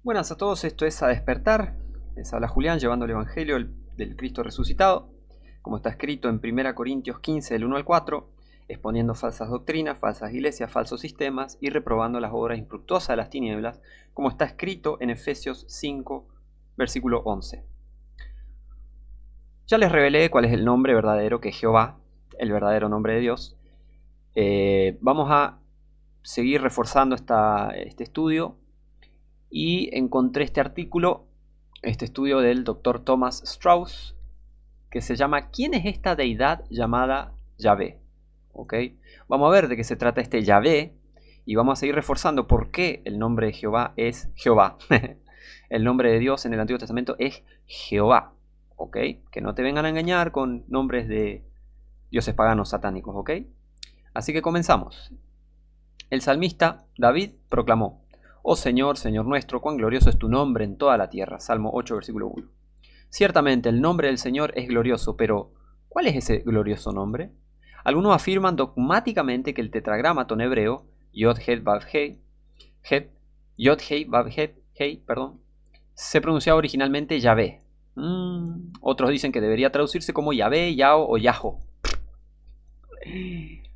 Buenas a todos, esto es A Despertar. Les habla Julián llevando el Evangelio del Cristo resucitado, como está escrito en 1 Corintios 15, del 1 al 4, exponiendo falsas doctrinas, falsas iglesias, falsos sistemas y reprobando las obras infructuosas de las tinieblas, como está escrito en Efesios 5, versículo 11. Ya les revelé cuál es el nombre verdadero, que es Jehová, el verdadero nombre de Dios. Vamos a seguir reforzando este estudio y encontré este artículo, este estudio del Dr. Thomas Strauss, que se llama ¿Quién es esta deidad llamada Yahvé? ¿Ok? Vamos a ver de qué se trata este Yahvé y vamos a seguir reforzando por qué el nombre de Jehová es Jehová. El nombre de Dios en el Antiguo Testamento es Jehová. ¿Ok? Que no te vengan a engañar con nombres de dioses paganos satánicos. ¿Ok? Así que comenzamos. El salmista David proclamó: Oh Señor, Señor nuestro, cuán glorioso es tu nombre en toda la tierra. Salmo 8, versículo 1. Ciertamente el nombre del Señor es glorioso, pero ¿cuál es ese glorioso nombre? Algunos afirman dogmáticamente que el tetragramaton hebreo Yod-Heh-Vav-Heh, se pronunciaba originalmente Yahvé. Otros dicen que debería traducirse como Yahvé, Yao o Yaho.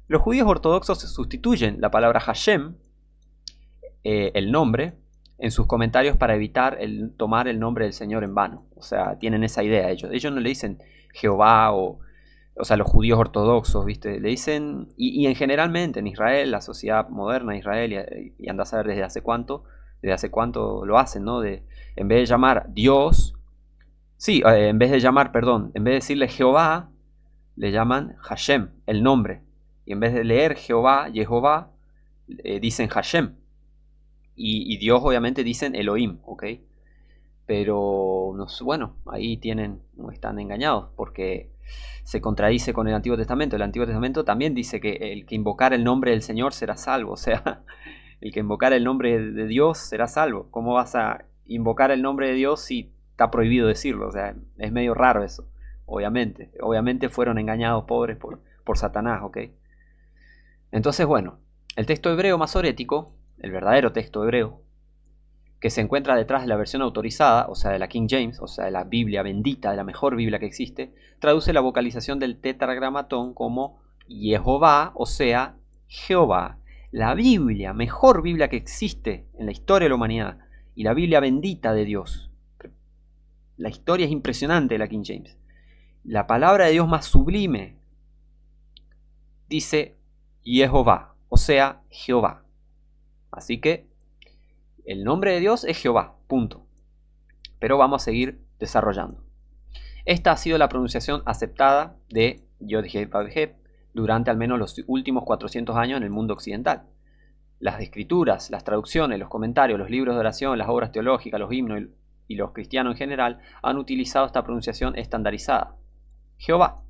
Los judíos ortodoxos sustituyen la palabra Hashem, el nombre, en sus comentarios para evitar tomar el nombre del Señor en vano. O sea, tienen esa idea ellos. Ellos no le dicen Jehová o sea, los judíos ortodoxos, ¿viste? Le dicen, y en generalmente en Israel, la sociedad moderna de Israel, y anda a saber desde hace cuánto lo hacen, ¿no? En vez de llamar Dios, sí, en vez de decirle Jehová, le llaman Hashem, el nombre. Y en vez de leer Jehová, dicen Hashem. Y Dios obviamente dicen Elohim, ¿ok? Pero bueno, ahí están engañados porque se contradice con el Antiguo Testamento. El Antiguo Testamento también dice que el que invocar el nombre del Señor será salvo. O sea, el que invocar el nombre de Dios será salvo. ¿Cómo vas a invocar el nombre de Dios si está prohibido decirlo? O sea, es medio raro eso, obviamente. Obviamente fueron engañados pobres por Satanás, ¿ok? Entonces, bueno, el texto hebreo masorético, el verdadero texto hebreo, que se encuentra detrás de la versión autorizada, o sea, de la King James, o sea, de la Biblia bendita, de la mejor Biblia que existe, traduce la vocalización del tetragramatón como Jehová, o sea, Jehová. La Biblia, mejor Biblia que existe en la historia de la humanidad, y la Biblia bendita de Dios. La historia es impresionante de la King James. La palabra de Dios más sublime dice Jehová, o sea, Jehová. Así que el nombre de Dios es Jehová, punto. Pero vamos a seguir desarrollando. Esta ha sido la pronunciación aceptada de Yod-Heh-Vav-Heh durante al menos los últimos 400 años en el mundo occidental. Las escrituras, las traducciones, los comentarios, los libros de oración, las obras teológicas, los himnos y los cristianos en general han utilizado esta pronunciación estandarizada, Jehová.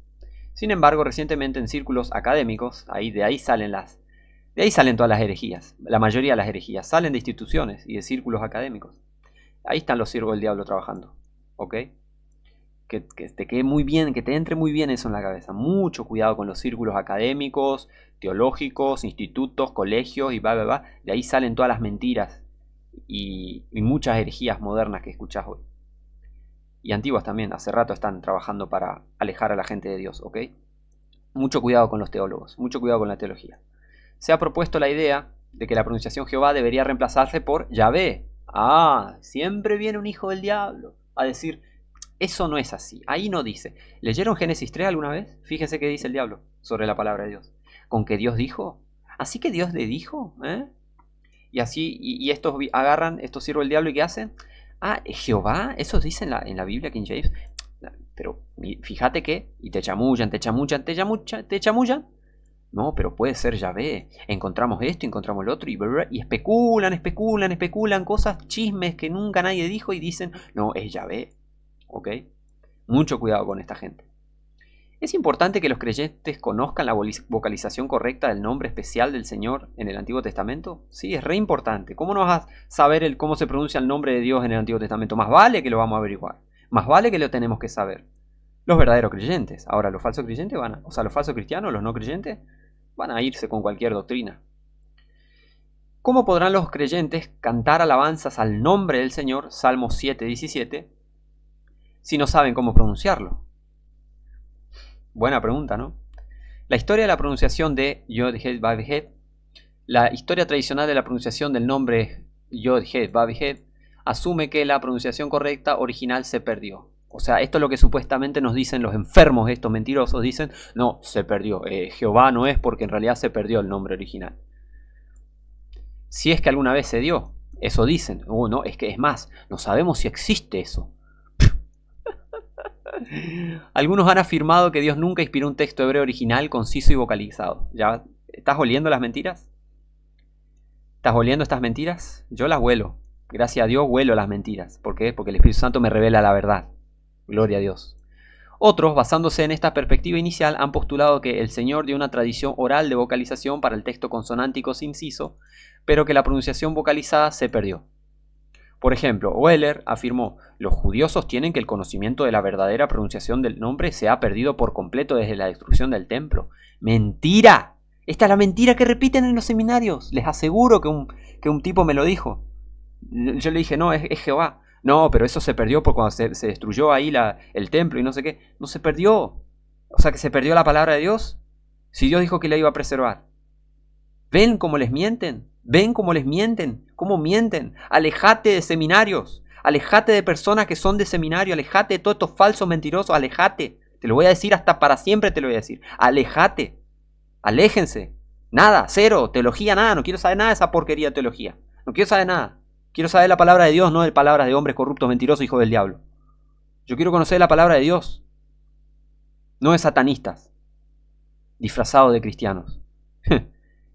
Sin embargo, recientemente en círculos académicos, de ahí salen todas las herejías. La mayoría de las herejías salen de instituciones y de círculos académicos. Ahí están los siervos del diablo trabajando. ¿Ok? Que te quede muy bien, que te entre muy bien eso en la cabeza. Mucho cuidado con los círculos académicos, teológicos, institutos, colegios y bla. De ahí salen todas las mentiras y muchas herejías modernas que escuchás hoy. Y antiguas también. Hace rato están trabajando para alejar a la gente de Dios. ¿Ok? Mucho cuidado con los teólogos. Mucho cuidado con la teología. Se ha propuesto la idea de que la pronunciación Jehová debería reemplazarse por Yahvé. Siempre viene un hijo del diablo a decir, eso no es así, ahí no dice. ¿Leyeron Génesis 3 alguna vez? Fíjense qué dice el diablo sobre la palabra de Dios. ¿Con que Dios dijo? ¿Así que Dios le dijo? Y así, estos agarran, estos sirven el diablo y ¿qué hacen? Jehová, eso dice en la Biblia King James. Pero fíjate que, y te chamullan. No, pero puede ser Yahvé. Encontramos esto, encontramos lo otro, y especulan cosas, chismes que nunca nadie dijo y dicen, no, es Yahvé. ¿Ok? Mucho cuidado con esta gente. ¿Es importante que los creyentes conozcan la vocalización correcta del nombre especial del Señor en el Antiguo Testamento? Sí, es re importante. ¿Cómo no vas a saber cómo se pronuncia el nombre de Dios en el Antiguo Testamento? Más vale que lo vamos a averiguar. Más vale que lo tenemos que saber. Los verdaderos creyentes. Ahora, los falsos creyentes los falsos cristianos, los no creyentes, van a irse con cualquier doctrina. ¿Cómo podrán los creyentes cantar alabanzas al nombre del Señor, Salmos 7:17, si no saben cómo pronunciarlo? Buena pregunta, ¿no? La historia de la pronunciación de Yod-Heh Vav-Heh, la historia tradicional de la pronunciación del nombre Yod-Heh Vav-Heh, asume que la pronunciación correcta original se perdió. O sea, esto es lo que supuestamente nos dicen los enfermos, estos mentirosos, dicen, no, se perdió, Jehová no es porque en realidad se perdió el nombre original. Si es que alguna vez se dio, eso dicen, no, es que es más, no sabemos si existe eso. Algunos han afirmado que Dios nunca inspiró un texto hebreo original, conciso y vocalizado. ¿Ya estás oliendo las mentiras? ¿Estás oliendo estas mentiras? Yo las huelo. Gracias a Dios huelo las mentiras. ¿Por qué? Porque el Espíritu Santo me revela la verdad. Gloria a Dios. Otros, basándose en esta perspectiva inicial, han postulado que el Señor dio una tradición oral de vocalización para el texto consonántico inciso, pero que la pronunciación vocalizada se perdió. Por ejemplo, Weller afirmó, los judíos sostienen que el conocimiento de la verdadera pronunciación del nombre se ha perdido por completo desde la destrucción del templo. ¡Mentira! Esta es la mentira que repiten en los seminarios. Les aseguro que un tipo me lo dijo. Yo le dije, no, es Jehová. No, pero eso se perdió por cuando se destruyó ahí el templo y no sé qué. No se perdió. O sea que se perdió la palabra de Dios. Si Dios dijo que la iba a preservar. ¿Ven cómo les mienten? ¿Ven cómo les mienten? ¿Cómo mienten? Alejate de seminarios. Alejate de personas que son de seminario. Alejate de todos estos falsos mentirosos. Alejate. Te lo voy a decir hasta para siempre te lo voy a decir. Alejate. Aléjense. Nada. Cero. Teología, nada. No quiero saber nada de esa porquería de teología. No quiero saber nada. Quiero saber la palabra de Dios, no de palabras de hombres corruptos, mentirosos, hijos del diablo. Yo quiero conocer la palabra de Dios. No de satanistas. Disfrazados de cristianos.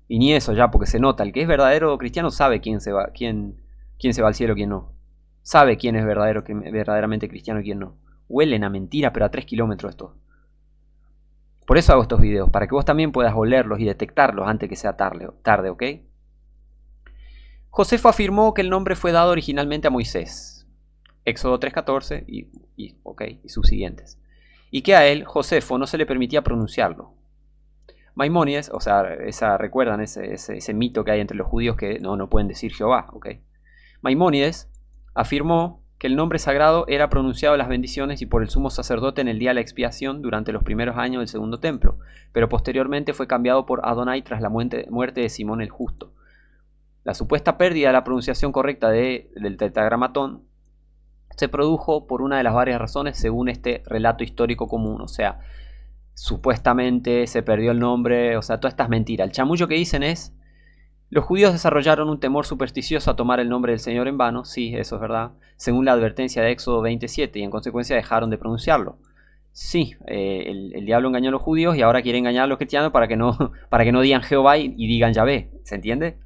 Y ni eso ya, porque se nota. El que es verdadero cristiano sabe quién se va al cielo y quién no. Sabe quién es verdaderamente cristiano y quién no. Huelen a mentira, pero a 3 kilómetros esto. Por eso hago estos videos, para que vos también puedas olerlos y detectarlos antes que sea tarde, ¿ok? Josefo afirmó que el nombre fue dado originalmente a Moisés. Éxodo 3:14 y subsiguientes. Y que a él, Josefo, no se le permitía pronunciarlo. Maimónides, o sea, recuerdan ese mito que hay entre los judíos que no pueden decir Jehová, ¿ok? Maimónides afirmó que el nombre sagrado era pronunciado en las bendiciones y por el sumo sacerdote en el día de la expiación durante los primeros años del segundo templo, pero posteriormente fue cambiado por Adonai tras la muerte de Simón el Justo. La supuesta pérdida de la pronunciación correcta del tetragramatón se produjo por una de las varias razones según este relato histórico común. O sea, supuestamente se perdió el nombre, o sea, todas estas mentiras. El chamullo que dicen es, los judíos desarrollaron un temor supersticioso a tomar el nombre del Señor en vano, sí, eso es verdad, según la advertencia de Éxodo 27, y en consecuencia dejaron de pronunciarlo. Sí, el diablo engañó a los judíos y ahora quiere engañar a los cristianos para que no digan Jehová y digan Yahvé, ¿se entiende?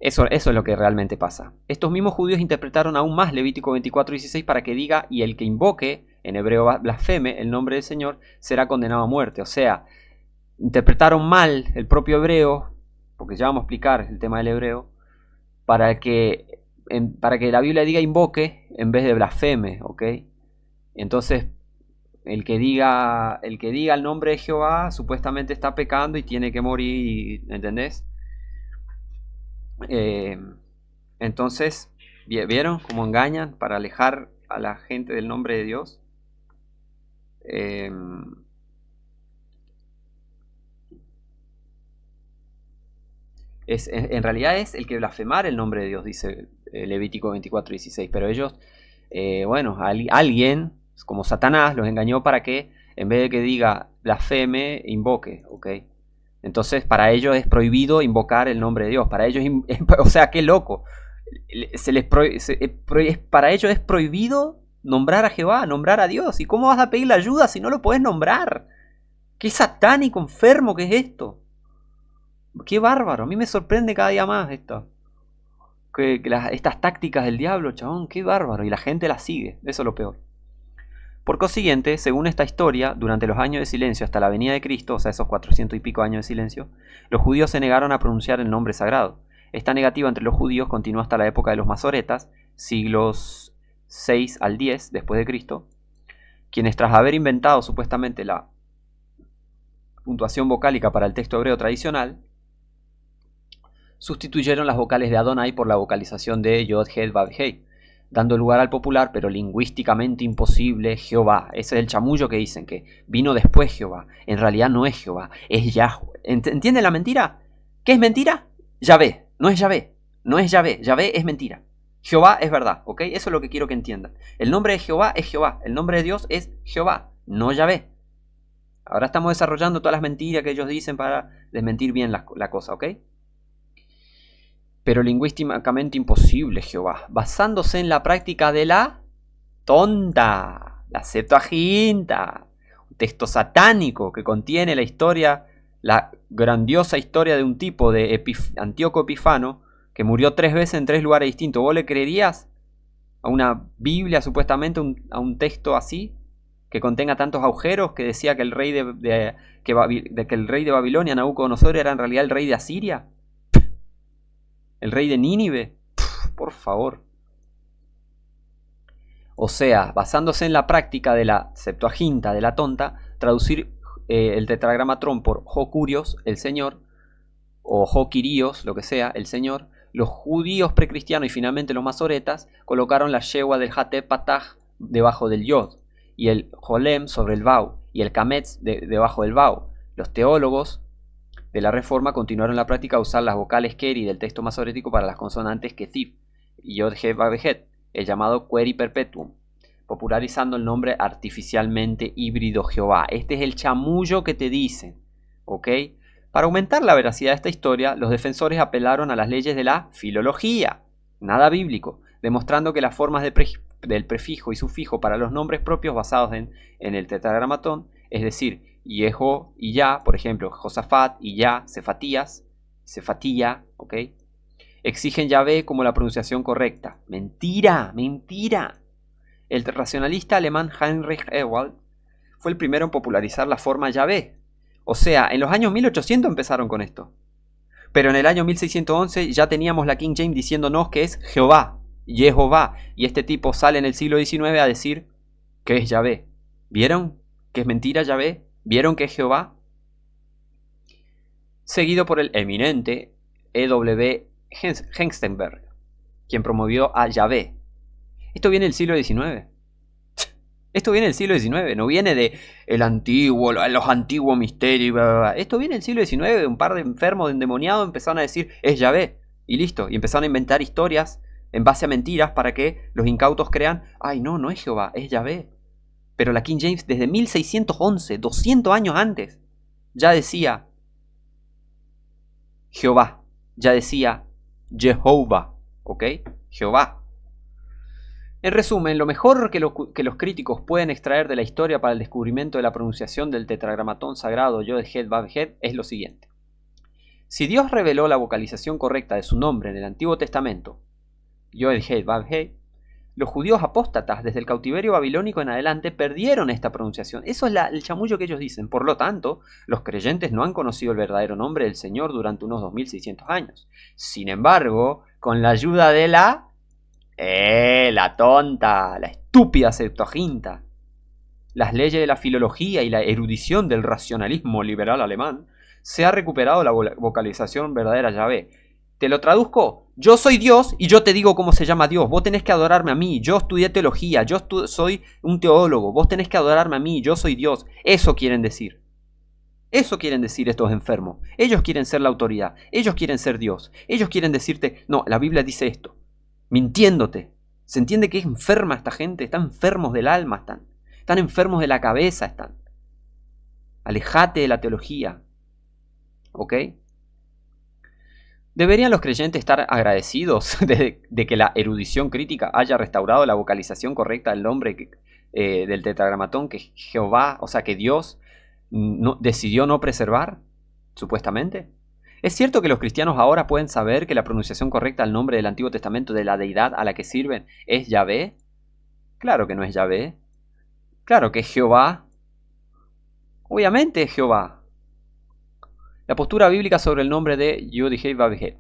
Eso es lo que realmente pasa. Estos mismos judíos interpretaron aún más Levítico 24:16 para que diga, y el que invoque, en hebreo blasfeme, el nombre del Señor, será condenado a muerte. O sea, interpretaron mal el propio hebreo, porque ya vamos a explicar el tema del hebreo, para que la Biblia diga invoque en vez de blasfeme, ¿ok? Entonces, el que diga el nombre de Jehová, supuestamente está pecando y tiene que morir, ¿entendés? Entonces, ¿vieron cómo engañan para alejar a la gente del nombre de Dios? En realidad es el que blasfemar el nombre de Dios, dice Levítico 24:16, pero ellos, alguien, como Satanás, los engañó para que, en vez de que diga blasfeme, invoque, ¿ok? Entonces, para ellos es prohibido invocar el nombre de Dios. Para ellos, o sea, qué loco. Para ellos es prohibido nombrar a Jehová, nombrar a Dios. ¿Y cómo vas a pedir la ayuda si no lo puedes nombrar? Qué satánico, enfermo que es esto. Qué bárbaro. A mí me sorprende cada día más esto. Estas tácticas del diablo, chabón, qué bárbaro. Y la gente las sigue. Eso es lo peor. Por consiguiente, según esta historia, durante los años de silencio hasta la venida de Cristo, o sea, esos 400 y pico años de silencio, los judíos se negaron a pronunciar el nombre sagrado. Esta negativa entre los judíos continuó hasta la época de los masoretas, siglos 6 al 10 después de Cristo, quienes tras haber inventado supuestamente la puntuación vocálica para el texto hebreo tradicional, sustituyeron las vocales de Adonai por la vocalización de Yod, Het, Vav, Hei, dando lugar al popular, pero lingüísticamente imposible, Jehová. Ese es el chamullo que dicen, que vino después Jehová. En realidad no es Jehová, es Yahweh. ¿Entienden la mentira? ¿Qué es mentira? Yahvé, no es Yahvé. No es Yahvé, Yahvé es mentira. Jehová es verdad, ¿ok? Eso es lo que quiero que entiendan. El nombre de Jehová es Jehová, el nombre de Dios es Jehová, no Yahvé. Ahora estamos desarrollando todas las mentiras que ellos dicen para desmentir bien la cosa, ¿ok? Pero lingüísticamente imposible Jehová, basándose en la práctica de la tonta, la Septuaginta, un texto satánico que contiene la historia, la grandiosa historia de un tipo de Antíoco Epifano que murió 3 veces en 3 lugares distintos. ¿Vos le creerías a una Biblia, supuestamente, a un texto así, que contenga tantos agujeros, que decía que el rey que el rey de Babilonia, Nabucodonosor, era en realidad el rey de Asiria? ¿El rey de Nínive? Por favor. O sea, basándose en la práctica de la Septuaginta, de la tonta, traducir el tetragramatrón por Jocurios, el Señor, o Joquirios, lo que sea, el Señor, los judíos precristianos y finalmente los masoretas colocaron la yegua del Hatep Patah debajo del Yod, y el Jolem sobre el Vau, y el Kametz debajo del Vau. Los teólogos de la Reforma continuaron la práctica de usar las vocales Keri del texto masorético para las consonantes Kethiv y Yod, He, Vav, Het, el llamado Query Perpetuum, popularizando el nombre artificialmente híbrido Jehová. Este es el chamullo que te dicen, ¿ok? Para aumentar la veracidad de esta historia, los defensores apelaron a las leyes de la filología, nada bíblico, demostrando que las formas del prefijo y sufijo para los nombres propios basados en el tetragramatón, es decir, Yeho y Ya, por ejemplo, Josafat y Ya, Cefatías, Cefatía, ¿ok? Exigen Yahvé como la pronunciación correcta. ¡Mentira! ¡Mentira! El racionalista alemán Heinrich Ewald fue el primero en popularizar la forma Yahvé. O sea, en los años 1800 empezaron con esto. Pero en el año 1611 ya teníamos la King James diciéndonos que es Jehová, Jehová. Y este tipo sale en el siglo XIX a decir que es Yahvé. ¿Vieron que es mentira Yahvé? ¿Vieron que es Jehová? Seguido por el eminente E.W. Hengstenberg, quien promovió a Yahvé. Esto viene del siglo XIX. Esto viene del siglo XIX, no viene de los antiguos misterios. Bla, bla, bla. Esto viene del siglo XIX. Un par de enfermos, de endemoniados empezaron a decir es Yahvé. Y listo. Y empezaron a inventar historias en base a mentiras para que los incautos crean, ay no, no es Jehová, es Yahvé. Pero la King James desde 1611, 200 años antes, ya decía Jehová, ya decía Jehová, ¿ok? Jehová. En resumen, lo mejor que los críticos pueden extraer de la historia para el descubrimiento de la pronunciación del tetragramatón sagrado Yod, Het, Vav, Het es lo siguiente. Si Dios reveló la vocalización correcta de su nombre en el Antiguo Testamento, Yod, Het, Vav, Het, los judíos apóstatas desde el cautiverio babilónico en adelante perdieron esta pronunciación. Eso es el chamullo que ellos dicen. Por lo tanto, los creyentes no han conocido el verdadero nombre del Señor durante unos 2600 años. Sin embargo, con la ayuda de la tonta, la estúpida Septuaginta, las leyes de la filología y la erudición del racionalismo liberal alemán, se ha recuperado la vocalización verdadera Yahvé. Te lo traduzco, yo soy Dios y yo te digo cómo se llama Dios, vos tenés que adorarme a mí, yo estudié teología, soy un teólogo, vos tenés que adorarme a mí, yo soy Dios. Eso quieren decir. Eso quieren decir estos enfermos. Ellos quieren ser la autoridad, ellos quieren ser Dios, ellos quieren decirte, no, la Biblia dice esto, mintiéndote. ¿Se entiende que es enferma esta gente? Están enfermos del alma, están enfermos de la cabeza, están. Alejate de la teología, ¿ok? ¿Deberían los creyentes estar agradecidos de que la erudición crítica haya restaurado la vocalización correcta del nombre del tetragramatón que Jehová, o sea que Dios decidió no preservar, supuestamente? ¿Es cierto que los cristianos ahora pueden saber que la pronunciación correcta del nombre del Antiguo Testamento de la deidad a la que sirven es Yahvé? Claro que no es Yahvé. Claro que es Jehová. Obviamente es Jehová. La postura bíblica sobre el nombre de Yod, He, Vav, Het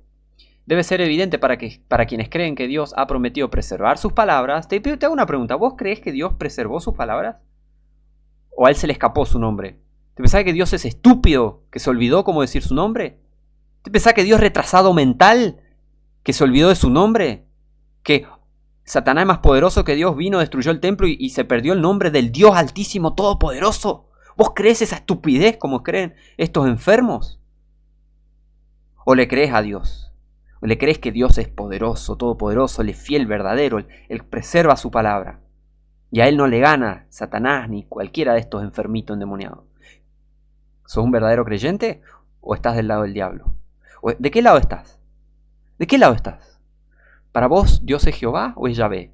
debe ser evidente para quienes creen que Dios ha prometido preservar sus palabras. Te hago una pregunta. ¿Vos crees que Dios preservó sus palabras? ¿O a él se le escapó su nombre? ¿Te pensás que Dios es estúpido, que se olvidó cómo decir su nombre? ¿Te pensás que Dios es retrasado mental? ¿Que se olvidó de su nombre? ¿Que Satanás es más poderoso que Dios, vino, destruyó el templo y se perdió el nombre del Dios Altísimo Todopoderoso? ¿Vos crees esa estupidez como creen estos enfermos? ¿O le crees a Dios? ¿O le crees que Dios es poderoso, todopoderoso, Él es fiel, verdadero, Él preserva su palabra? Y a Él no le gana Satanás ni cualquiera de estos enfermitos endemoniados. ¿Sos un verdadero creyente o estás del lado del diablo? ¿De qué lado estás? ¿De qué lado estás? ¿Para vos Dios es Jehová o es Yahvé?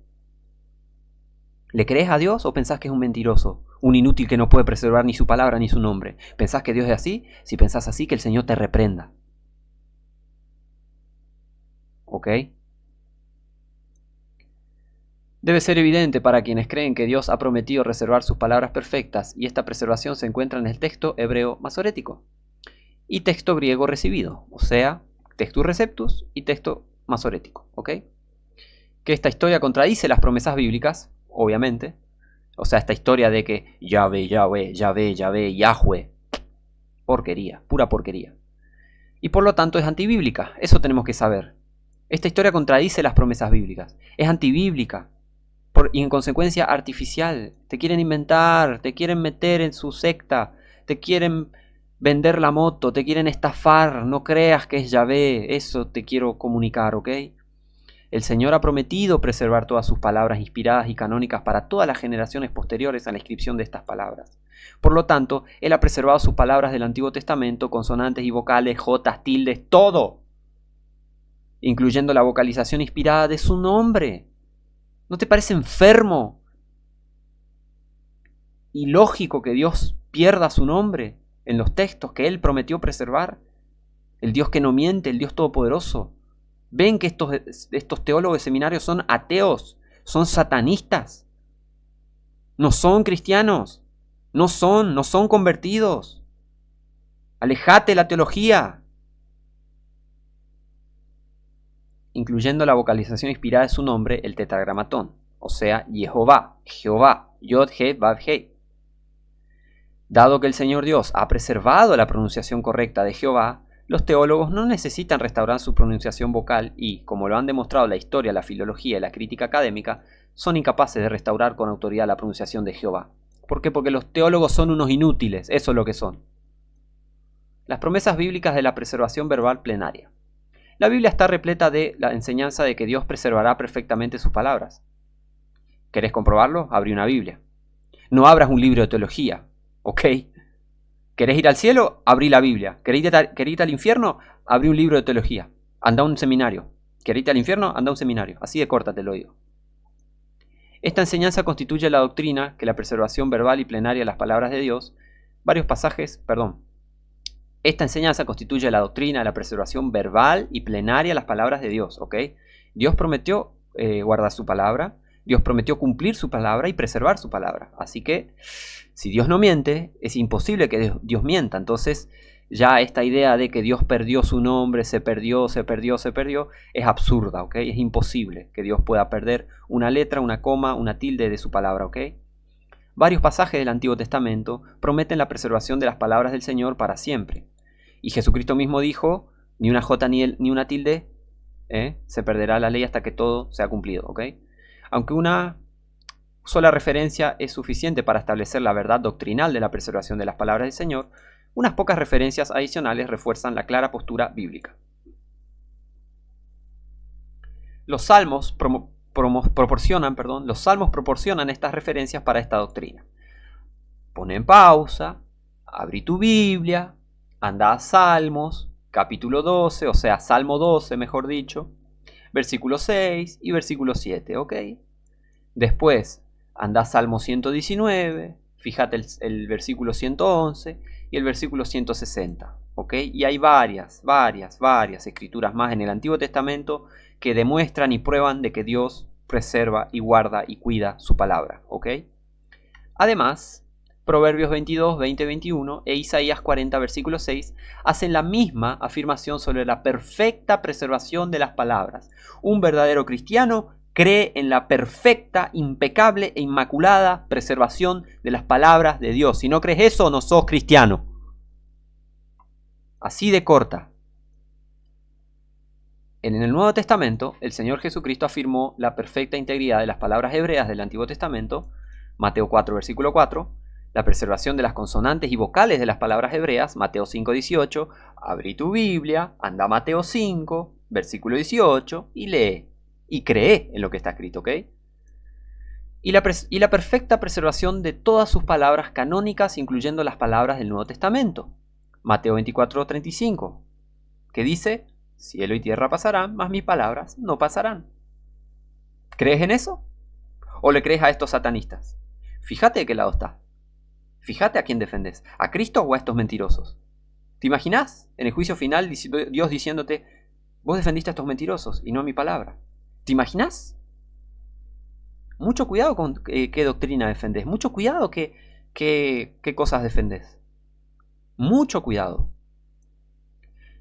¿Le crees a Dios o pensás que es un mentiroso? Un inútil que no puede preservar ni su palabra ni su nombre. ¿Pensás que Dios es así? Si pensás así, que el Señor te reprenda. ¿Ok? Debe ser evidente para quienes creen que Dios ha prometido reservar sus palabras perfectas, y esta preservación se encuentra en el texto hebreo masorético y texto griego recibido, o sea, textus receptus y texto masorético, ¿ok? Que esta historia contradice las promesas bíblicas, obviamente, o sea, esta historia de que Yahvé, Yahvé, Yahvé, Yahvé, Yahweh, porquería, pura porquería. Y por lo tanto es antibíblica, eso tenemos que saber. Esta historia contradice las promesas bíblicas, es antibíblica. Y en consecuencia artificial. Te quieren inventar, te quieren meter en su secta, te quieren vender la moto, te quieren estafar. No creas que es Yahvé, eso te quiero comunicar, ¿ok? El Señor ha prometido preservar todas sus palabras inspiradas y canónicas para todas las generaciones posteriores a la inscripción de estas palabras. Por lo tanto, Él ha preservado sus palabras del Antiguo Testamento, consonantes y vocales, jotas, tildes, todo, incluyendo la vocalización inspirada de su nombre. ¿No te parece enfermo y lógico que Dios pierda su nombre en los textos que Él prometió preservar? El Dios que no miente, el Dios todopoderoso. ¿Ven que estos teólogos de seminarios son ateos? Son satanistas. No son cristianos. No son convertidos. Alejate de la teología. Incluyendo la vocalización inspirada de su nombre, el tetragramatón, o sea, Jehová, Yod, He, Vav, He. Dado que el Señor Dios ha preservado la pronunciación correcta de Jehová, los teólogos no necesitan restaurar su pronunciación vocal y, como lo han demostrado la historia, la filología y la crítica académica, son incapaces de restaurar con autoridad la pronunciación de Jehová. ¿Por qué? Porque los teólogos son unos inútiles, eso es lo que son. Las promesas bíblicas de la preservación verbal plenaria. La Biblia está repleta de la enseñanza de que Dios preservará perfectamente sus palabras. ¿Querés comprobarlo? Abrí una Biblia. No abras un libro de teología, ¿ok? ¿Querés ir al cielo? Abrí la Biblia. ¿Querés ir al infierno? Abrí un libro de teología. Anda a un seminario. ¿Querés ir al infierno? Anda a un seminario. Así de corta te lo digo. Esta enseñanza constituye la doctrina que la preservación verbal y plenaria de las palabras de Dios, Esta enseñanza constituye la doctrina de la preservación verbal y plenaria de las palabras de Dios, ¿ok? Dios prometió guardar su palabra, Dios prometió cumplir su palabra y preservar su palabra. Así que, si Dios no miente, es imposible que Dios mienta. Entonces, ya esta idea de que Dios perdió su nombre, se perdió, es absurda, ¿ok? Es imposible que Dios pueda perder una letra, una coma, una tilde de su palabra, ¿ok? Varios pasajes del Antiguo Testamento prometen la preservación de las palabras del Señor para siempre. Y Jesucristo mismo dijo, ni una jota ni una tilde, se perderá la ley hasta que todo sea cumplido, ¿ok? Aunque una sola referencia es suficiente para establecer la verdad doctrinal de la preservación de las palabras del Señor, unas pocas referencias adicionales refuerzan la clara postura bíblica. Los salmos proporcionan estas referencias para esta doctrina. Pon en pausa, abrí tu Biblia, anda a Salmos, capítulo 12, o sea, Salmo 12, mejor dicho, versículo 6 y versículo 7, ¿ok? Después, anda a Salmo 119, fíjate el versículo 111 y el versículo 160, ¿ok? Y hay varias escrituras más en el Antiguo Testamento que demuestran y prueban de que Dios preserva y guarda y cuida su palabra, ¿ok? Además, Proverbios 22, 20, 21 e Isaías 40, versículo 6 hacen la misma afirmación sobre la perfecta preservación de las palabras. Un verdadero cristiano cree en la perfecta, impecable e inmaculada preservación de las palabras de Dios. Si no crees eso, no sos cristiano. Así de corta. En el Nuevo Testamento, el Señor Jesucristo afirmó la perfecta integridad de las palabras hebreas del Antiguo Testamento, Mateo 4, versículo 4, la preservación de las consonantes y vocales de las palabras hebreas, Mateo 5, 18, abrí tu Biblia, anda a Mateo 5, versículo 18, y lee, y cree en lo que está escrito, ¿ok? Y la perfecta preservación de todas sus palabras canónicas, incluyendo las palabras del Nuevo Testamento, Mateo 24, 35, que dice: cielo y tierra pasarán, mas mis palabras no pasarán. ¿Crees en eso? ¿O le crees a estos satanistas? Fíjate de qué lado está. Fíjate a quién defendes, ¿a Cristo o a estos mentirosos? ¿Te imaginas en el juicio final Dios diciéndote: vos defendiste a estos mentirosos y no a mi palabra? ¿Te imaginas? Mucho cuidado con qué doctrina defendés, mucho cuidado qué cosas defendés. Mucho cuidado.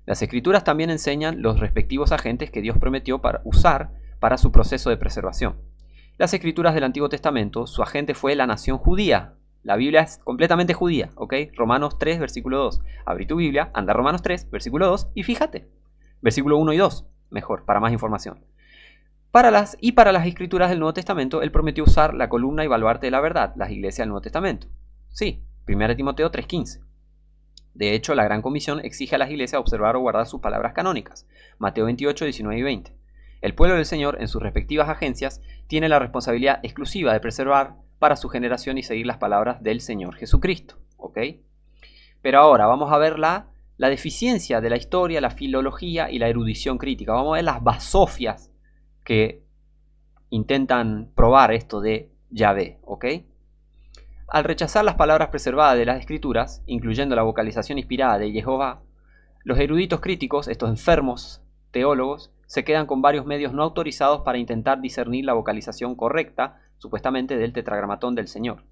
Las Escrituras también enseñan los respectivos agentes que Dios prometió para usar para su proceso de preservación. Las Escrituras del Antiguo Testamento, su agente fue la nación judía. La Biblia es completamente judía, ¿ok? Romanos 3, versículo 2. Abrí tu Biblia, anda a Romanos 3, versículo 2 y fíjate. Versículo 1 y 2, mejor, para más información. Para las Escrituras del Nuevo Testamento, Él prometió usar la columna y baluarte de la verdad, las iglesias del Nuevo Testamento. Sí, 1 Timoteo 3:15. De hecho, la Gran Comisión exige a las iglesias observar o guardar sus palabras canónicas, Mateo 28, 19 y 20. El pueblo del Señor, en sus respectivas agencias, tiene la responsabilidad exclusiva de preservar para su generación y seguir las palabras del Señor Jesucristo, ¿ok? Pero ahora vamos a ver la deficiencia de la historia, la filología y la erudición crítica. Vamos a ver las basofias que intentan probar esto de Yahvé, ¿ok? Al rechazar las palabras preservadas de las Escrituras, incluyendo la vocalización inspirada de Jehová, los eruditos críticos, estos enfermos teólogos, se quedan con varios medios no autorizados para intentar discernir la vocalización correcta, supuestamente, del tetragramatón del Señor.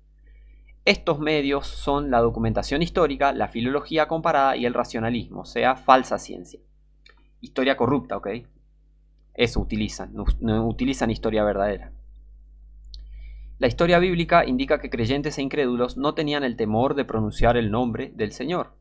Estos medios son la documentación histórica, la filología comparada y el racionalismo, o sea, falsa ciencia. Historia corrupta, ¿ok? Eso utilizan, no utilizan historia verdadera. La historia bíblica indica que creyentes e incrédulos no tenían el temor de pronunciar el nombre del Señor.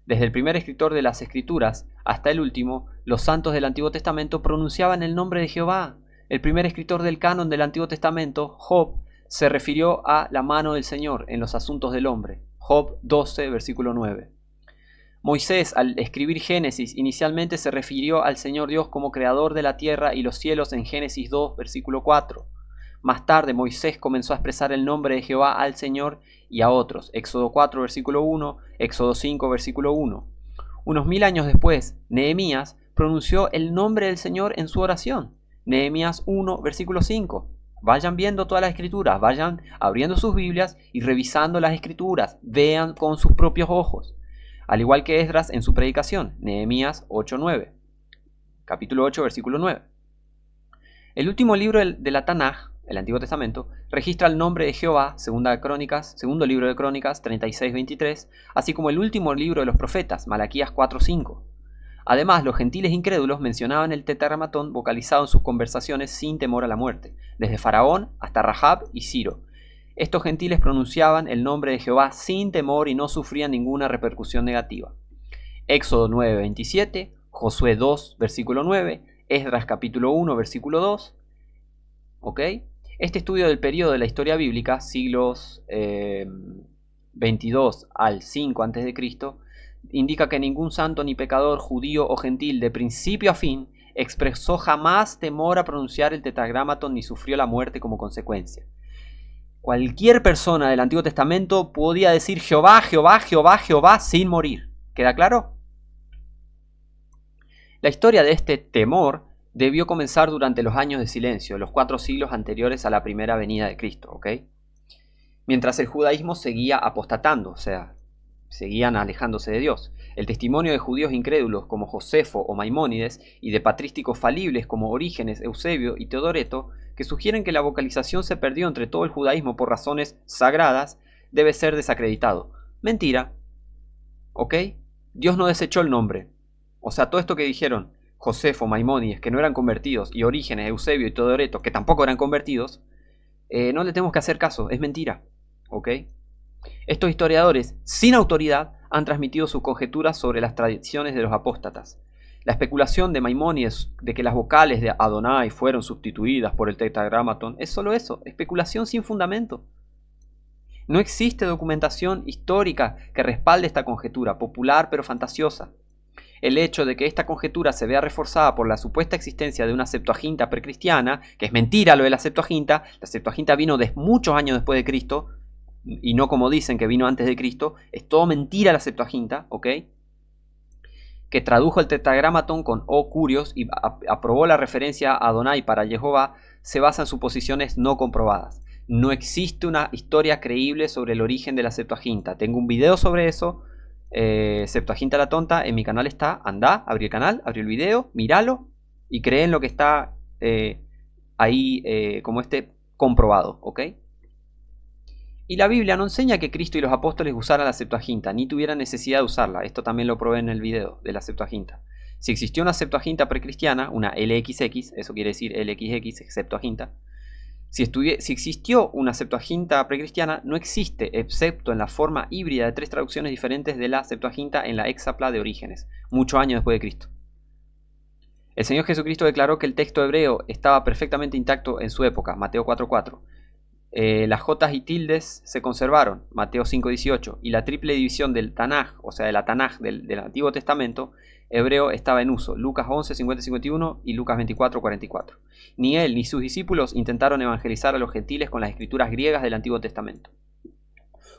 Desde el primer escritor de las Escrituras hasta el último, los santos del Antiguo Testamento pronunciaban el nombre de Jehová. El primer escritor del canon del Antiguo Testamento, Job, se refirió a la mano del Señor en los asuntos del hombre. Job 12, versículo 9. Moisés, al escribir Génesis, inicialmente se refirió al Señor Dios como creador de la tierra y los cielos en Génesis 2, versículo 4. Más tarde Moisés comenzó a expresar el nombre de Jehová al Señor y a otros. Éxodo 4, versículo 1, Éxodo 5, versículo 1. Unos 1000 años después, Nehemías pronunció el nombre del Señor en su oración. Nehemías 1, versículo 5. Vayan viendo todas las escrituras, vayan abriendo sus Biblias y revisando las escrituras. Vean con sus propios ojos. Al igual que Esdras en su predicación, Nehemías 8:9. Capítulo 8, versículo 9. El último libro de la Tanaj, el Antiguo Testamento, registra el nombre de Jehová, segundo libro de Crónicas 36:23, así como el último libro de los profetas, Malaquías 4:5. Además, los gentiles incrédulos mencionaban el tetragramatón vocalizado en sus conversaciones sin temor a la muerte, desde Faraón hasta Rahab y Ciro. Estos gentiles pronunciaban el nombre de Jehová sin temor y no sufrían ninguna repercusión negativa. Éxodo 9:27, Josué 2, versículo 9, Esdras capítulo 1, versículo 2. ¿Ok? Este estudio del periodo de la historia bíblica, siglos 22 al 5 a.C., indica que ningún santo ni pecador, judío o gentil, de principio a fin, expresó jamás temor a pronunciar el tetragramatón ni sufrió la muerte como consecuencia. Cualquier persona del Antiguo Testamento podía decir Jehová, Jehová, Jehová, Jehová sin morir. ¿Queda claro? La historia de este temor debió comenzar durante los años de silencio, los 4 siglos anteriores a la primera venida de Cristo, ¿ok? Mientras el judaísmo seguía apostatando, o sea, seguían alejándose de Dios. El testimonio de judíos incrédulos como Josefo o Maimónides y de patrísticos falibles como Orígenes, Eusebio y Teodoreto, que sugieren que la vocalización se perdió entre todo el judaísmo por razones sagradas, debe ser desacreditado. Mentira. ¿Ok? Dios no desechó el nombre. O sea, todo esto que dijeron Josefo, Maimónides, que no eran convertidos, y Orígenes, Eusebio y Teodoreto, que tampoco eran convertidos, no le tenemos que hacer caso, es mentira. ¿Ok? Estos historiadores, sin autoridad, han transmitido sus conjeturas sobre las tradiciones de los apóstatas. La especulación de Maimónides de que las vocales de Adonai fueron sustituidas por el tetragrámaton es solo eso, especulación sin fundamento. No existe documentación histórica que respalde esta conjetura, popular pero fantasiosa. El hecho de que esta conjetura se vea reforzada por la supuesta existencia de una Septuaginta precristiana, que es mentira lo de la Septuaginta vino muchos años después de Cristo, y no como dicen que vino antes de Cristo, es todo mentira la Septuaginta, ¿ok? Que tradujo el tetragrámaton con O curios y aprobó la referencia a Adonai para Jehová, se basa en suposiciones no comprobadas. No existe una historia creíble sobre el origen de la Septuaginta. Tengo un video sobre eso, Septuaginta la tonta, en mi canal está. Andá, abrí el canal, abrí el video, míralo y creen lo que está ahí como comprobado, ¿ok? Y la Biblia no enseña que Cristo y los apóstoles usaran la Septuaginta, ni tuvieran necesidad de usarla. Esto también lo probé en el video de la Septuaginta. Si existió una Septuaginta precristiana, una LXX, eso quiere decir LXX, Septuaginta. Si existió una Septuaginta precristiana, no existe, excepto en la forma híbrida de 3 traducciones diferentes de la Septuaginta en la Hexapla de Orígenes, muchos años después de Cristo. El Señor Jesucristo declaró que el texto hebreo estaba perfectamente intacto en su época, Mateo 4:4. Las jotas y tildes se conservaron, Mateo 5:18, y la triple división del Tanaj, o sea de la Tanaj del Antiguo Testamento hebreo estaba en uso, Lucas 11:50-51 y Lucas 24:44. Ni él ni sus discípulos intentaron evangelizar a los gentiles con las escrituras griegas del Antiguo Testamento.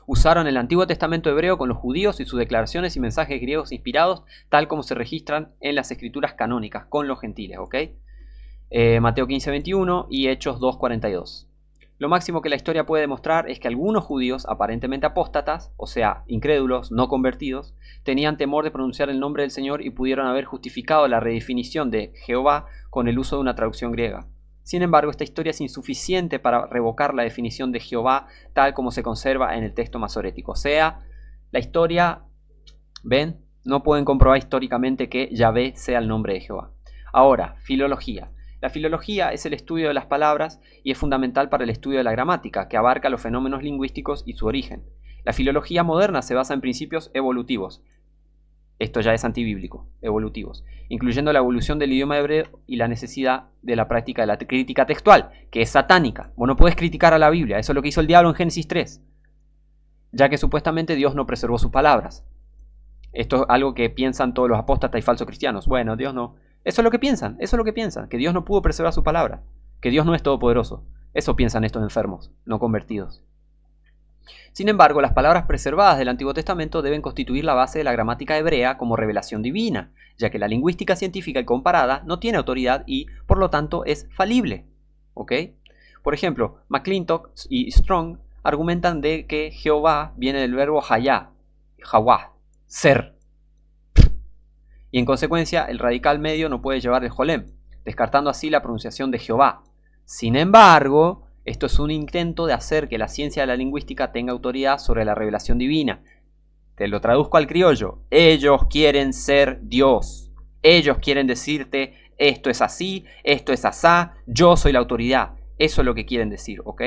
Usaron el Antiguo Testamento hebreo con los judíos y sus declaraciones y mensajes griegos inspirados, tal como se registran en las escrituras canónicas con los gentiles, ¿ok? Mateo 15:21 y Hechos 2:42. Lo máximo que la historia puede demostrar es que algunos judíos, aparentemente apóstatas, o sea, incrédulos, no convertidos, tenían temor de pronunciar el nombre del Señor y pudieron haber justificado la redefinición de Jehová con el uso de una traducción griega. Sin embargo, esta historia es insuficiente para revocar la definición de Jehová tal como se conserva en el texto masorético. O sea, la historia, ¿ven? No pueden comprobar históricamente que Yahvé sea el nombre de Jehová. Ahora, filología. La filología es el estudio de las palabras y es fundamental para el estudio de la gramática, que abarca los fenómenos lingüísticos y su origen. La filología moderna se basa en principios evolutivos. Esto ya es antibíblico, evolutivos, incluyendo la evolución del idioma hebreo y la necesidad de la práctica de la crítica textual, que es satánica. Vos no podés criticar a la Biblia, eso es lo que hizo el diablo en Génesis 3, ya que supuestamente Dios no preservó sus palabras. Esto es algo que piensan todos los apóstatas y falsos cristianos. Bueno, Dios no. Eso es lo que piensan, que Dios no pudo preservar su palabra, que Dios no es todopoderoso. Eso piensan estos enfermos, no convertidos. Sin embargo, las palabras preservadas del Antiguo Testamento deben constituir la base de la gramática hebrea como revelación divina, ya que la lingüística científica y comparada no tiene autoridad y, por lo tanto, es falible. ¿Ok? Por ejemplo, McClintock y Strong argumentan de que Jehová viene del verbo hayá, Jawá, ser. Y en consecuencia el radical medio no puede llevar el jolem, descartando así la pronunciación de Jehová. Sin embargo, esto es un intento de hacer que la ciencia de la lingüística tenga autoridad sobre la revelación divina. Te lo traduzco al criollo. Ellos quieren ser Dios. Ellos quieren decirte esto es así, esto es asá, yo soy la autoridad. Eso es lo que quieren decir, ¿ok?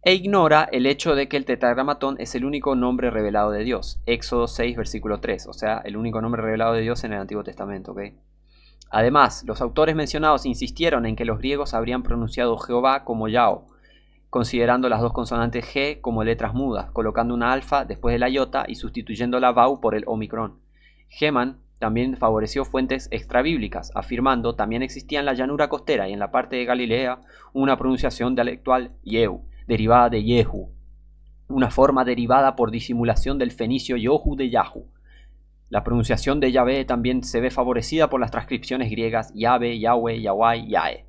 E ignora el hecho de que el tetragrámaton es el único nombre revelado de Dios. Éxodo 6, versículo 3. O sea, el único nombre revelado de Dios en el Antiguo Testamento. ¿Ok? Además, los autores mencionados insistieron en que los griegos habrían pronunciado Jehová como Yao, considerando las dos consonantes G como letras mudas, colocando una alfa después de la iota y sustituyendo la Vau por el omicron. Geman también favoreció fuentes extrabíblicas, afirmando también existía en la llanura costera y en la parte de Galilea una pronunciación dialectual Yehu, derivada de Yehu, una forma derivada por disimulación del fenicio Yohu de Yahu. La pronunciación de Yahvé también se ve favorecida por las transcripciones griegas Yahvé, Yahweh, Yahweh, Yahe.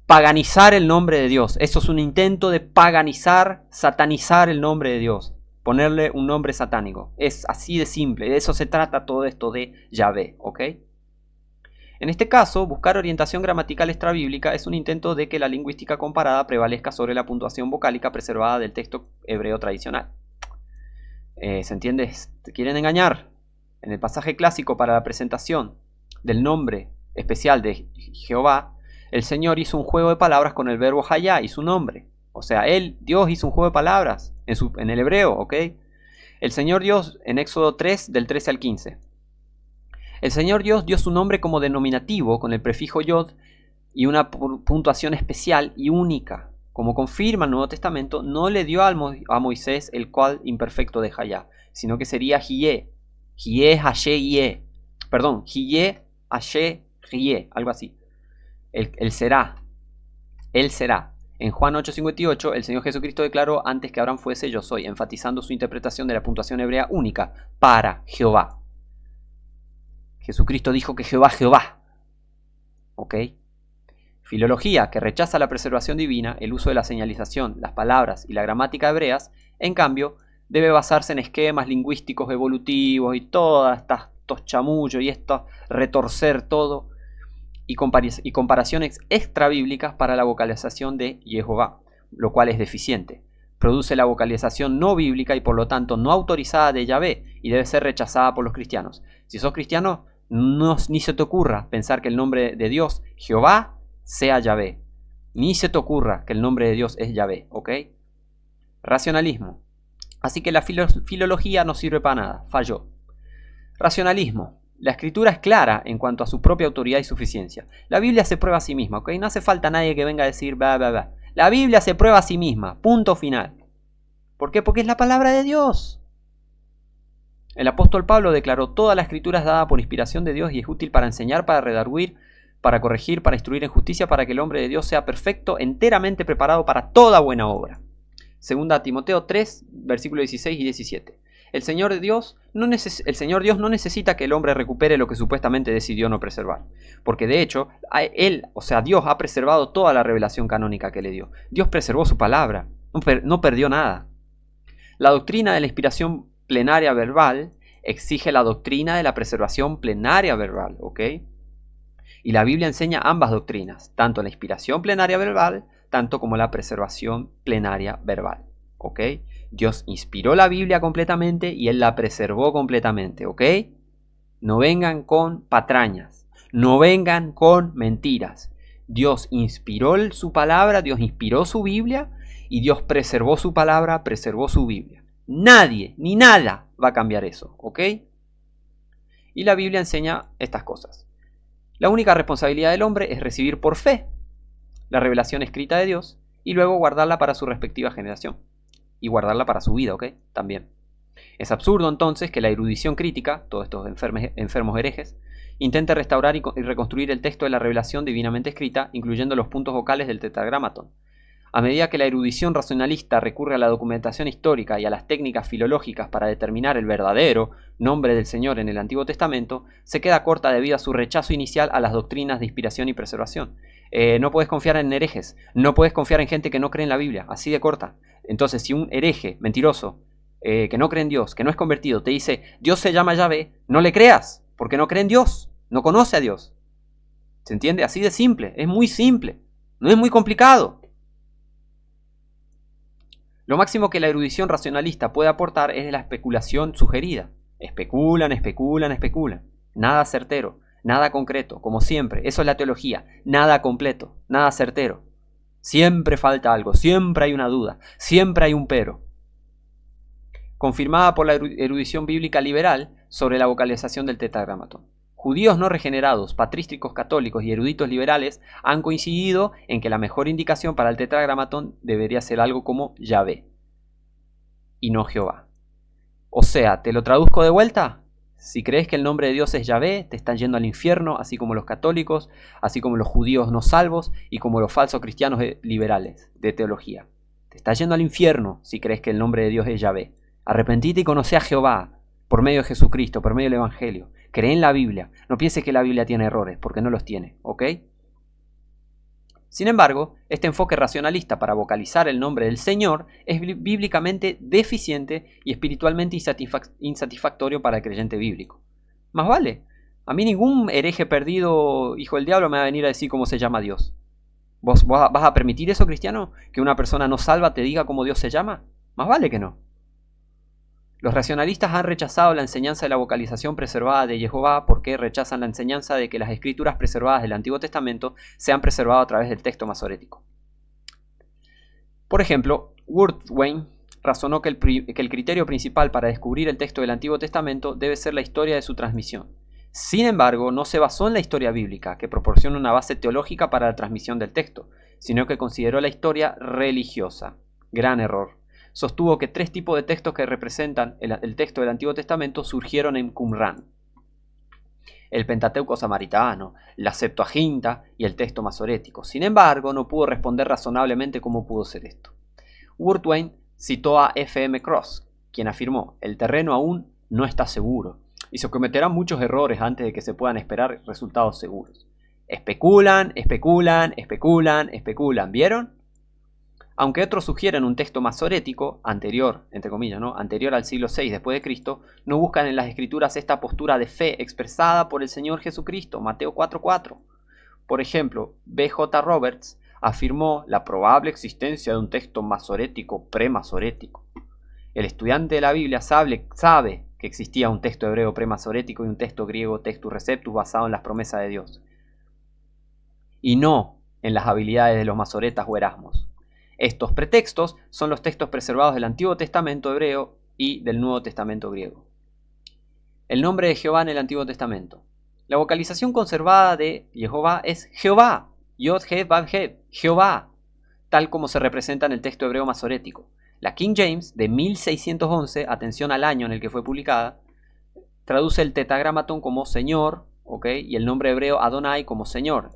Paganizar el nombre de Dios. Eso es un intento de paganizar, satanizar el nombre de Dios. Ponerle un nombre satánico. Es así de simple. De eso se trata todo esto de Yahvé. ¿Ok? En este caso, buscar orientación gramatical extrabíblica es un intento de que la lingüística comparada prevalezca sobre la puntuación vocálica preservada del texto hebreo tradicional. ¿Se entiende? ¿Te quieren engañar? En el pasaje clásico para la presentación del nombre especial de Jehová, el Señor hizo un juego de palabras con el verbo hayá y su nombre. O sea, Dios hizo un juego de palabras en el hebreo, ¿ok? El Señor Dios en Éxodo 3, del 13 al 15. El Señor Dios dio su nombre como denominativo con el prefijo Yod y una puntuación especial y única. Como confirma el Nuevo Testamento, no le dio a Moisés el cual imperfecto de Hayá, sino que sería Jie, Jie, Hashe, Yie. Perdón, Jie, Hashe, Jie, algo así. Él será. Él será. En Juan 8:58, el Señor Jesucristo declaró: antes que Abraham fuese, yo soy, enfatizando su interpretación de la puntuación hebrea única, para Jehová. Jesucristo dijo que Jehová, Jehová. ¿Ok? Filología, que rechaza la preservación divina, el uso de la señalización, las palabras y la gramática hebreas, en cambio, debe basarse en esquemas lingüísticos evolutivos y todos estos chamullos y estos retorcer todo, y comparaciones extrabíblicas para la vocalización de Jehová, lo cual es deficiente. Produce la vocalización no bíblica y por lo tanto no autorizada de Yahvé y debe ser rechazada por los cristianos. Si sos cristiano, ni se te ocurra pensar que el nombre de Dios, Jehová, sea Yahvé. Ni se te ocurra que el nombre de Dios es Yahvé, ¿ok? Racionalismo. Así que la filología no sirve para nada, falló. Racionalismo. La escritura es clara en cuanto a su propia autoridad y suficiencia. La Biblia se prueba a sí misma, ¿ok? No hace falta nadie que venga a decir bla, bla, bla. La Biblia se prueba a sí misma, punto final. ¿Por qué? Porque es la palabra de Dios. El apóstol Pablo declaró: toda la escritura es dada por inspiración de Dios y es útil para enseñar, para redarguir, para corregir, para instruir en justicia, para que el hombre de Dios sea perfecto, enteramente preparado para toda buena obra. Segunda Timoteo 3, versículos 16 y 17. El Señor Dios no necesita que el hombre recupere lo que supuestamente decidió no preservar, porque de hecho, Dios ha preservado toda la revelación canónica que le dio. Dios preservó su palabra, no perdió nada. La doctrina de la inspiración plenaria verbal exige la doctrina de la preservación plenaria verbal, ¿ok? Y la Biblia enseña ambas doctrinas, tanto la inspiración plenaria verbal, tanto como la preservación plenaria verbal, ¿ok? Dios inspiró la Biblia completamente y Él la preservó completamente, ¿ok? No vengan con patrañas, no vengan con mentiras. Dios inspiró su palabra, Dios inspiró su Biblia y Dios preservó su palabra, preservó su Biblia. Nadie, ni nada va a cambiar eso, ¿ok? Y la Biblia enseña estas cosas. La única responsabilidad del hombre es recibir por fe la revelación escrita de Dios y luego guardarla para su respectiva generación. Y guardarla para su vida, ¿ok? También. Es absurdo entonces que la erudición crítica, todos estos enfermos herejes, intente restaurar y reconstruir el texto de la revelación divinamente escrita, incluyendo los puntos vocales del tetragramaton. A medida que la erudición racionalista recurre a la documentación histórica y a las técnicas filológicas para determinar el verdadero nombre del Señor en el Antiguo Testamento, se queda corta debido a su rechazo inicial a las doctrinas de inspiración y preservación. No puedes confiar en herejes, no puedes confiar en gente que no cree en la Biblia, así de corta. Entonces, si un hereje mentiroso, que no cree en Dios, que no es convertido, te dice Dios se llama Yahvé, no le creas, porque no cree en Dios, no conoce a Dios. ¿Se entiende? Así de simple, es muy simple, no es muy complicado. Lo máximo que la erudición racionalista puede aportar es la especulación sugerida. Especulan, especulan, especulan. Nada certero, nada concreto, como siempre. Eso es la teología. Nada completo, nada certero. Siempre falta algo, siempre hay una duda, siempre hay un pero. Confirmada por la erudición bíblica liberal sobre la vocalización del tetragramatón. Judíos no regenerados, patrísticos católicos y eruditos liberales han coincidido en que la mejor indicación para el tetragramatón debería ser algo como Yahvé y no Jehová. O sea, ¿te lo traduzco de vuelta? Si crees que el nombre de Dios es Yahvé, te están yendo al infierno, así como los católicos, así como los judíos no salvos y como los falsos cristianos liberales de teología. Te estás yendo al infierno si crees que el nombre de Dios es Yahvé. Arrepentite y conoce a Jehová por medio de Jesucristo, por medio del Evangelio. Cree en la Biblia. No pienses que la Biblia tiene errores, porque no los tiene, ¿ok? Sin embargo, este enfoque racionalista para vocalizar el nombre del Señor es bíblicamente deficiente y espiritualmente insatisfactorio para el creyente bíblico. Más vale, a mí ningún hereje perdido, hijo del diablo, me va a venir a decir cómo se llama Dios. ¿Vos vas a permitir eso, cristiano? ¿Que una persona no salva te diga cómo Dios se llama? Más vale que no. Los racionalistas han rechazado la enseñanza de la vocalización preservada de Jehová porque rechazan la enseñanza de que las escrituras preservadas del Antiguo Testamento se han preservado a través del texto masorético. Por ejemplo, Wuerthwein razonó que el criterio principal para descubrir el texto del Antiguo Testamento debe ser la historia de su transmisión. Sin embargo, no se basó en la historia bíblica, que proporciona una base teológica para la transmisión del texto, sino que consideró la historia religiosa. Gran error. Sostuvo que 3 tipos de textos que representan el texto del Antiguo Testamento surgieron en Qumrán: el Pentateuco samaritano, la Septuaginta y el texto masorético. Sin embargo, no pudo responder razonablemente cómo pudo ser esto. Wurtwein citó a F.M. Cross, quien afirmó: el terreno aún no está seguro y se cometerán muchos errores antes de que se puedan esperar resultados seguros. Especulan, especulan, especulan, especulan. ¿Vieron? Aunque otros sugieren un texto masorético, anterior, entre comillas, ¿no?, anterior al siglo VI después de Cristo, no buscan en las escrituras esta postura de fe expresada por el Señor Jesucristo, Mateo 4:4. Por ejemplo, B.J. Roberts afirmó la probable existencia de un texto masorético premasorético. El estudiante de la Biblia sabe que existía un texto hebreo premasorético y un texto griego Textus Receptus basado en las promesas de Dios, y no en las habilidades de los masoretas o erasmos. Estos pretextos son los textos preservados del Antiguo Testamento hebreo y del Nuevo Testamento griego. El nombre de Jehová en el Antiguo Testamento. La vocalización conservada de Jehová es Jehová, Yod-He-Vav-He, Jehová, tal como se representa en el texto hebreo masorético. La King James de 1611, atención al año en el que fue publicada, traduce el tetragramatón como Señor, ¿ok?, y el nombre hebreo Adonai como Señor.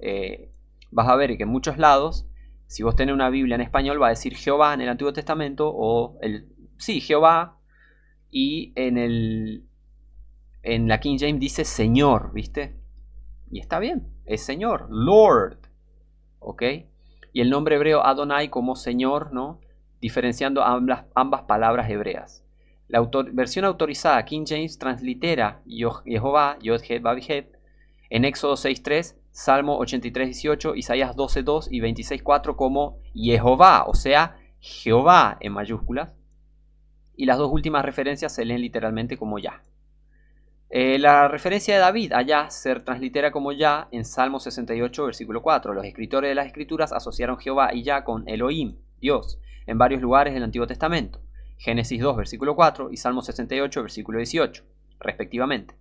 Vas a ver que en muchos lados, si vos tenés una Biblia en español, va a decir Jehová en el Antiguo Testamento, o Jehová, y en la King James dice Señor, ¿viste? Y está bien, es Señor, Lord, ¿ok? Y el nombre hebreo Adonai como Señor, ¿no?, diferenciando ambas palabras hebreas. La versión autorizada King James translitera Jehová, Yod-He-Vav-He, en Éxodo 6:3, Salmo 83:18, Isaías 12:2 y 26:4 como Jehová, o sea, Jehová en mayúsculas. Y las dos últimas referencias se leen literalmente como Yah. La referencia de David a Yah se translitera como Yah en Salmo 68, versículo 4. Los escritores de las Escrituras asociaron Jehová y Yah con Elohim, Dios, en varios lugares del Antiguo Testamento. Génesis 2, versículo 4 y Salmo 68, versículo 18, respectivamente.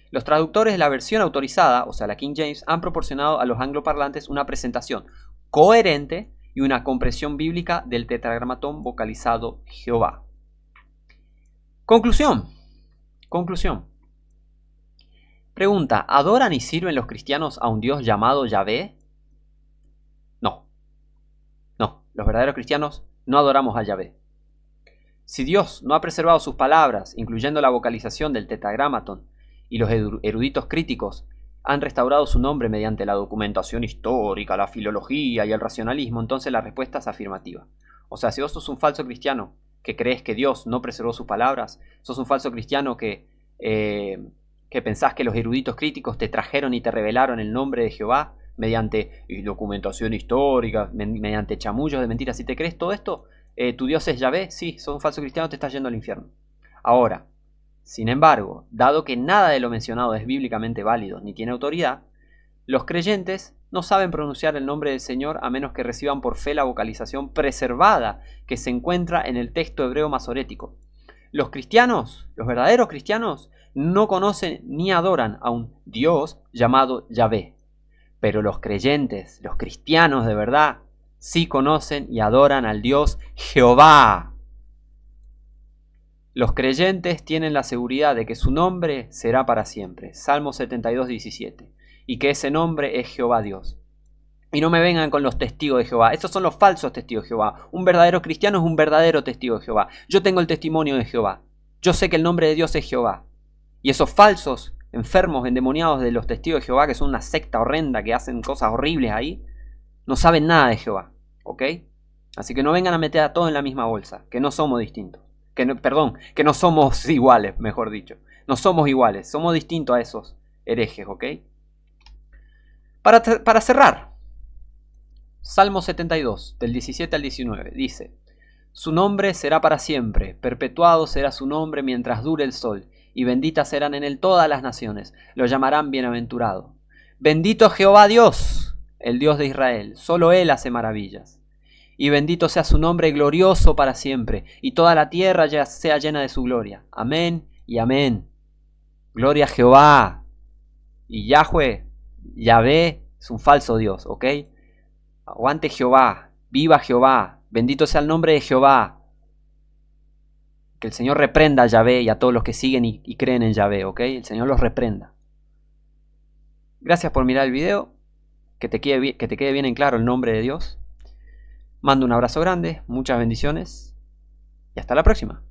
Los traductores de la versión autorizada, o sea la King James, han proporcionado a los angloparlantes una presentación coherente y una comprensión bíblica del tetragramatón vocalizado Jehová. Conclusión. Pregunta: ¿adoran y sirven los cristianos a un Dios llamado Yahvé? No, los verdaderos cristianos no adoramos a Yahvé. Si Dios no ha preservado sus palabras, incluyendo la vocalización del tetragramatón, y los eruditos críticos han restaurado su nombre mediante la documentación histórica, la filología y el racionalismo, entonces la respuesta es afirmativa. O sea, si vos sos un falso cristiano que crees que Dios no preservó sus palabras, sos un falso cristiano que pensás que los eruditos críticos te trajeron y te revelaron el nombre de Jehová mediante documentación histórica, mediante chamullos de mentiras, si te crees todo esto, tu Dios es Yahvé, sí, sos un falso cristiano, te estás yendo al infierno. Ahora, sin embargo, dado que nada de lo mencionado es bíblicamente válido ni tiene autoridad, los creyentes no saben pronunciar el nombre del Señor a menos que reciban por fe la vocalización preservada que se encuentra en el texto hebreo masorético. Los cristianos, los verdaderos cristianos, no conocen ni adoran a un Dios llamado Yahvé. Pero los creyentes, los cristianos de verdad, sí conocen y adoran al Dios Jehová. Los creyentes tienen la seguridad de que su nombre será para siempre, Salmo 72:17, y que ese nombre es Jehová Dios. Y no me vengan con los testigos de Jehová, esos son los falsos testigos de Jehová. Un verdadero cristiano es un verdadero testigo de Jehová. Yo tengo el testimonio de Jehová, yo sé que el nombre de Dios es Jehová. Y esos falsos, enfermos, endemoniados de los testigos de Jehová, que son una secta horrenda, que hacen cosas horribles ahí, no saben nada de Jehová, ¿ok? Así que no vengan a meter a todo en la misma bolsa, que no somos distintos. Que no somos iguales, mejor dicho. No somos iguales, somos distintos a esos herejes, ¿ok? Para cerrar, Salmo 72, del 17 al 19, dice: su nombre será para siempre, perpetuado será su nombre mientras dure el sol, y benditas serán en él todas las naciones, lo llamarán bienaventurado. Bendito Jehová Dios, el Dios de Israel, solo él hace maravillas. Y bendito sea su nombre glorioso para siempre, y toda la tierra ya sea llena de su gloria. Amén y amén. Gloria a Jehová. Y Yahweh, Yahvé, es un falso Dios, ¿ok? Aguante Jehová, viva Jehová, bendito sea el nombre de Jehová. Que el Señor reprenda a Yahvé y a todos los que siguen y creen en Yahvé, ¿ok? El Señor los reprenda. Gracias por mirar el video, que te quede bien en claro el nombre de Dios. Mando un abrazo grande, muchas bendiciones y hasta la próxima.